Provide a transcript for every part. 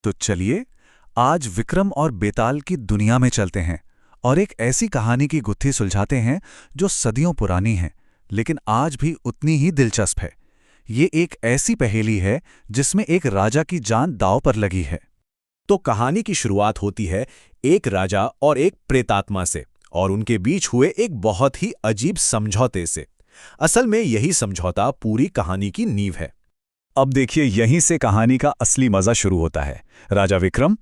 तो चलिए आज विक्रम और बेताल की दुनिया में चलते हैं और एक ऐसी कहानी की गुत्थी सुलझाते हैं जो सदियों पुरानी है, लेकिन आज भी उतनी ही दिलचस्प है। ये एक ऐसी पहेली है जिसमें एक राजा की जान दांव पर लगी है। तो कहानी की शुरुआत होती है एक राजा और एक प्रेतात्मा से, और उनके बीच हुए एक बहुत ही अजीब समझौते से। असल में यही समझौता पूरी कहानी की नींव है। अब देखिए, यहीं से कहानी का असली मजा शुरू होता है। राजा विक्रम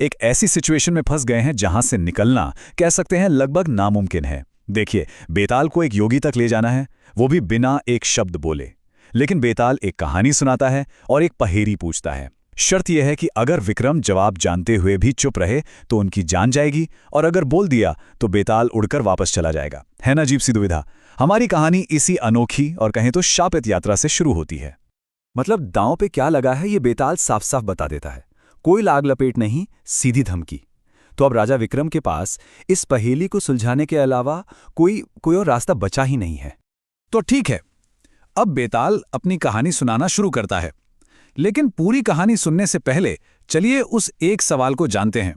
एक ऐसी सिचुएशन में फंस गए हैं जहां से निकलना कह सकते हैं लगभग नामुमकिन है। देखिए, बेताल को एक योगी तक ले जाना है, वो भी बिना एक शब्द बोले। लेकिन बेताल एक कहानी सुनाता है और एक पहेली पूछता है। शर्त यह है कि अगर विक्रम जवाब जानते हुए भी चुप रहे तो उनकी जान जाएगी, और अगर बोल दिया तो बेताल उड़कर वापस चला जाएगा। है ना अजीब सी दुविधा। हमारी कहानी इसी अनोखी और कहें तो शापित यात्रा से शुरू होती है। मतलब दांव पे क्या लगा है ये बेताल साफ साफ बता देता है। कोई लाग लपेट नहीं, सीधी धमकी। तो अब राजा विक्रम के पास इस पहेली को सुलझाने के अलावा कोई और रास्ता बचा ही नहीं है। तो ठीक है, अब बेताल अपनी कहानी सुनाना शुरू करता है। लेकिन पूरी कहानी सुनने से पहले चलिए उस एक सवाल को जानते हैं।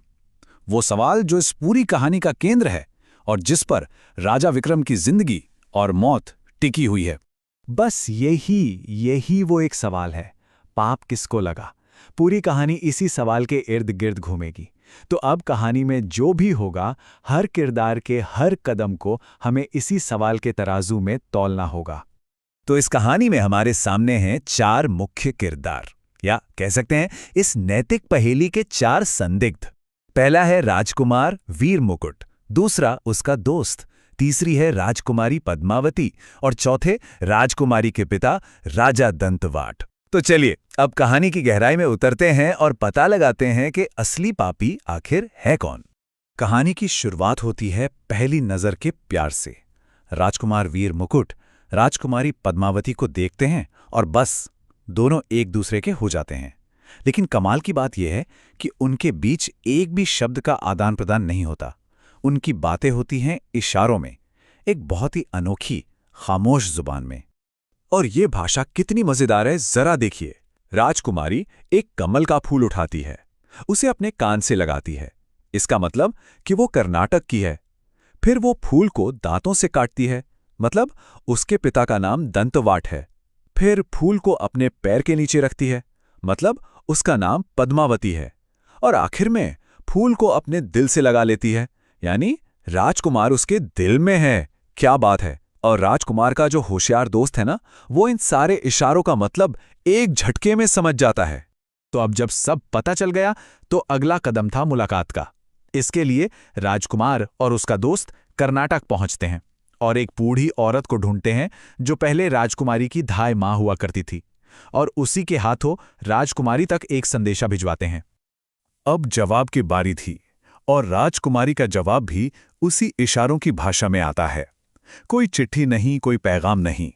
वो सवाल जो इस पूरी कहानी का केंद्र है और जिस पर राजा विक्रम की जिंदगी और मौत टिकी हुई है। बस यही वो एक सवाल है, पाप किसको लगा। पूरी कहानी इसी सवाल के इर्द गिर्द घूमेगी। तो अब कहानी में जो भी होगा, हर किरदार के हर कदम को हमें इसी सवाल के तराजू में तौलना होगा। तो इस कहानी में हमारे सामने हैं चार मुख्य किरदार, या कह सकते हैं इस नैतिक पहेली के चार संदिग्ध। पहला है राजकुमार वीर मुकुट, दूसरा उसका दोस्त, तीसरी है राजकुमारी पद्मावती और चौथे राजकुमारी के पिता राजा दंतवाट। तो चलिए अब कहानी की गहराई में उतरते हैं और पता लगाते हैं कि असली पापी आखिर है कौन। कहानी की शुरुआत होती है पहली नजर के प्यार से। राजकुमार वीर मुकुट राजकुमारी पद्मावती को देखते हैं और बस दोनों एक दूसरे के हो जाते हैं। लेकिन कमाल की बात यह है कि उनके बीच एक भी शब्द का आदान प्रदान नहीं होता। उनकी बातें होती हैं इशारों में, एक बहुत ही अनोखी खामोश जुबान में। और ये भाषा कितनी मजेदार है, जरा देखिए। राजकुमारी एक कमल का फूल उठाती है, उसे अपने कान से लगाती है। इसका मतलब कि वो कर्नाटक की है। फिर वो फूल को दांतों से काटती है, मतलब उसके पिता का नाम दंतवाट है। फिर फूल को अपने पैर के नीचे रखती है, मतलब उसका नाम पद्मावती है। और आखिर में फूल को अपने दिल से लगा लेती है, यानी राजकुमार उसके दिल में है। क्या बात है। और राजकुमार का जो होशियार दोस्त है ना, वो इन सारे इशारों का मतलब एक झटके में समझ जाता है। तो अब जब सब पता चल गया तो अगला कदम था मुलाकात का। इसके लिए राजकुमार और उसका दोस्त कर्नाटक पहुंचते हैं और एक बूढ़ी औरत को ढूंढते हैं जो पहले राजकुमारी की धाय मां हुआ करती थी, और उसी के हाथों राजकुमारी तक एक संदेशा भिजवाते हैं। अब जवाब की बारी थी और राजकुमारी का जवाब भी उसी इशारों की भाषा में आता है। कोई चिट्ठी नहीं, कोई पैगाम नहीं।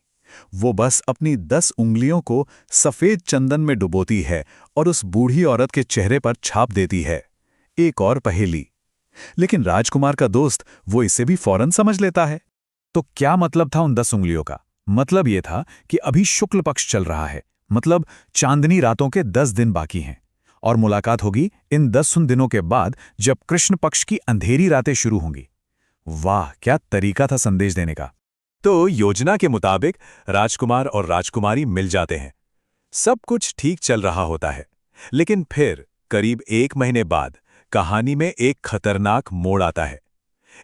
वो बस अपनी 10 उंगलियों को सफेद चंदन में डुबोती है और उस बूढ़ी औरत के चेहरे पर छाप देती है, एक और पहेली। लेकिन राजकुमार का दोस्त वो इसे भी फौरन समझ लेता है। तो क्या मतलब था उन 10 उंगलियों का? मतलब ये था कि अभी शुक्ल पक्ष चल रहा है, मतलब चांदनी रातों के 10 दिन बाकी हैं, और मुलाकात होगी इन 10 दिनों के बाद जब कृष्ण पक्ष की अंधेरी रातें शुरू होंगी। वाह, क्या तरीका था संदेश देने का। तो योजना के मुताबिक राजकुमार और राजकुमारी मिल जाते हैं। सब कुछ ठीक चल रहा होता है। लेकिन फिर करीब 1 महीने बाद कहानी में एक खतरनाक मोड़ आता है।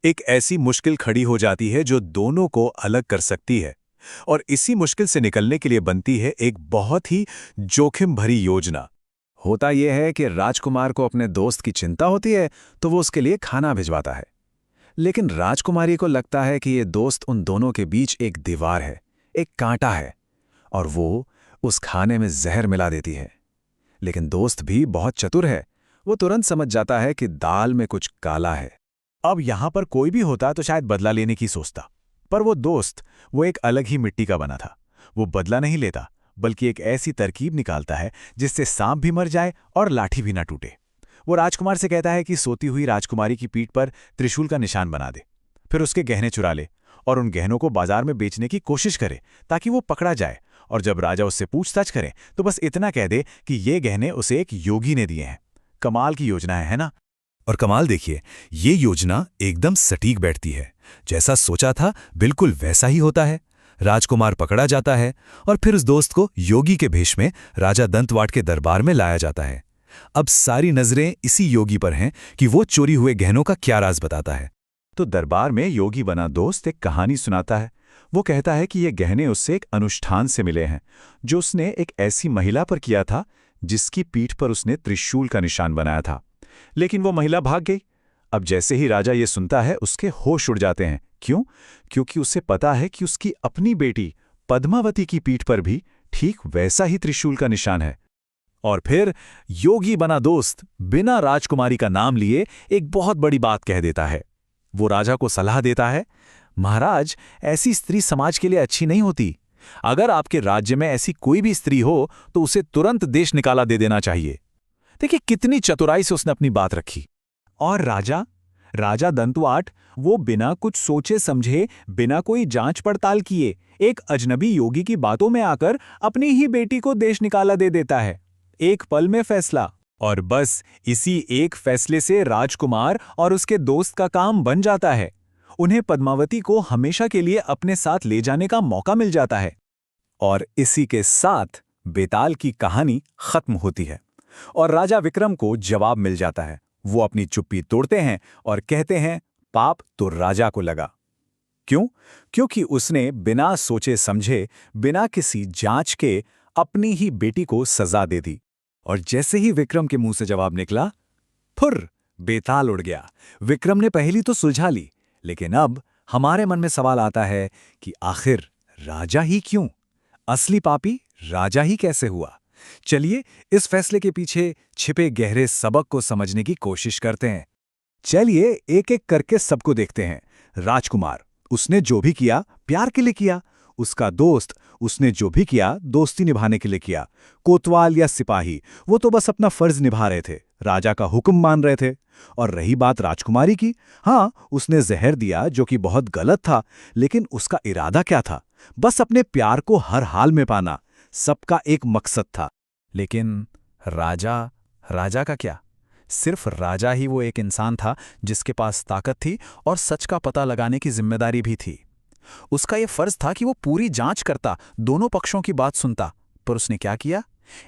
एक ऐसी मुश्किल खड़ी हो जाती है जो दोनों को अलग कर सकती है, और इसी मुश्किल से निकलने के लिए बनती है एक बहुत ही जोखिम भरी योजना। होता यह है कि राजकुमार को अपने दोस्त की चिंता होती है तो वो उसके लिए खाना भिजवाता है। लेकिन राजकुमारी को लगता है कि ये दोस्त उन दोनों के बीच एक दीवार है, एक कांटा है, और वो उस खाने में जहर मिला देती है। लेकिन दोस्त भी बहुत चतुर है, वो तुरंत समझ जाता है कि दाल में कुछ काला है। अब यहां पर कोई भी होता तो शायद बदला लेने की सोचता, पर वो दोस्त वो एक अलग ही मिट्टी का बना था। वो बदला नहीं लेता, बल्कि एक ऐसी तरकीब निकालता है जिससे सांप भी मर जाए और लाठी भी ना टूटे। वो राजकुमार से कहता है कि सोती हुई राजकुमारी की पीठ पर त्रिशूल का निशान बना दे, फिर उसके गहने चुरा ले और उन गहनों को बाजार में बेचने की कोशिश करे ताकि वो पकड़ा जाए। और जब राजा उससे पूछताछ करे तो बस इतना कह दे कि ये गहने उसे एक योगी ने दिए हैं। कमाल की योजना है ना? और कमाल देखिए, ये योजना एकदम सटीक बैठती है। जैसा सोचा था बिल्कुल वैसा ही होता है। राजकुमार पकड़ा जाता है और फिर उस दोस्त को योगी के भेष में राजा दंतवाट के दरबार में लाया जाता है। अब सारी नजरें इसी योगी पर हैं कि वो चोरी हुए गहनों का क्या राज बताता है। तो दरबार में योगी बना दोस्त एक कहानी सुनाता है। वो कहता है कि ये गहने उससे एक अनुष्ठान से मिले हैं, जो उसने एक ऐसी महिला पर किया था जिसकी पीठ पर उसने त्रिशूल का निशान बनाया था। लेकिन वो महिला भाग गई। अब जैसे ही राजा ये सुनता है, उसके होश उड़ जाते हैं। क्यों? क्योंकि उसे पता है कि उसकी अपनी बेटी पद्मावती की पीठ पर भी ठीक वैसा ही त्रिशूल का निशान है। और फिर योगी बना दोस्त बिना राजकुमारी का नाम लिए एक बहुत बड़ी बात कह देता है। वो राजा को सलाह देता है, महाराज, ऐसी स्त्री समाज के लिए अच्छी नहीं होती। अगर आपके राज्य में ऐसी कोई भी स्त्री हो तो उसे तुरंत देश निकाला दे देना चाहिए। देखिए कितनी चतुराई से उसने अपनी बात रखी। और राजा दंतवाट, वो बिना कुछ सोचे समझे, बिना कोई जांच पड़ताल किए एक अजनबी योगी की बातों में आकर अपनी ही बेटी को देश निकाला दे देता है। एक पल में फैसला। और बस इसी एक फैसले से राजकुमार और उसके दोस्त का काम बन जाता है। उन्हें पद्मावती को हमेशा के लिए अपने साथ ले जाने का मौका मिल जाता है। और इसी के साथ बेताल की कहानी खत्म होती है और राजा विक्रम को जवाब मिल जाता है। वो अपनी चुप्पी तोड़ते हैं और कहते हैं, पाप तो राजा को लगा। क्यों? क्योंकि उसने बिना सोचे समझे, बिना किसी जांच के अपनी ही बेटी को सजा दे दी। और जैसे ही विक्रम के मुंह से जवाब निकला, फुर्र, बेताल उड़ गया। विक्रम ने पहली तो सुलझा ली, लेकिन अब हमारे मन में सवाल आता है कि आखिर राजा ही क्यों? असली पापी राजा ही कैसे हुआ? चलिए इस फैसले के पीछे छिपे गहरे सबक को समझने की कोशिश करते हैं। चलिए एक एक करके सबको देखते हैं। राजकुमार, उसने जो भी किया प्यार के लिए किया। उसका दोस्त, उसने जो भी किया दोस्ती निभाने के लिए किया। कोतवाल या सिपाही, वो तो बस अपना फर्ज निभा रहे थे, राजा का हुक्म मान रहे थे। और रही बात राजकुमारी की, हाँ, उसने जहर दिया जो कि बहुत गलत था, लेकिन उसका इरादा क्या था? बस अपने प्यार को हर हाल में पाना। सबका एक मकसद था। लेकिन राजा का क्या? सिर्फ राजा ही वो एक इंसान था जिसके पास ताकत थी और सच का पता लगाने की जिम्मेदारी भी थी। उसका ये फर्ज था कि वो पूरी जांच करता, दोनों पक्षों की बात सुनता। पर उसने क्या किया?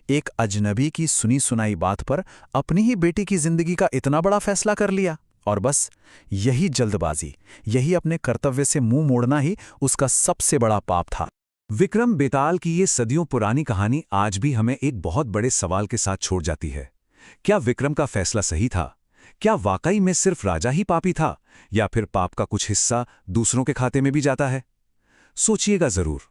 एक अजनबी की सुनी सुनाई बात पर अपनी ही बेटी की जिंदगी का इतना बड़ा फैसला कर लिया। और बस यही जल्दबाजी, यही अपने कर्तव्य से मुंह मोड़ना ही उसका सबसे बड़ा पाप था। विक्रम बेताल की ये सदियों पुरानी कहानी आज भी हमें एक बहुत बड़े सवाल के साथ छोड़ जाती है। क्या विक्रम का फैसला सही था? क्या वाकई में सिर्फ राजा ही पापी था, या फिर पाप का कुछ हिस्सा दूसरों के खाते में भी जाता है? सोचिएगा जरूर।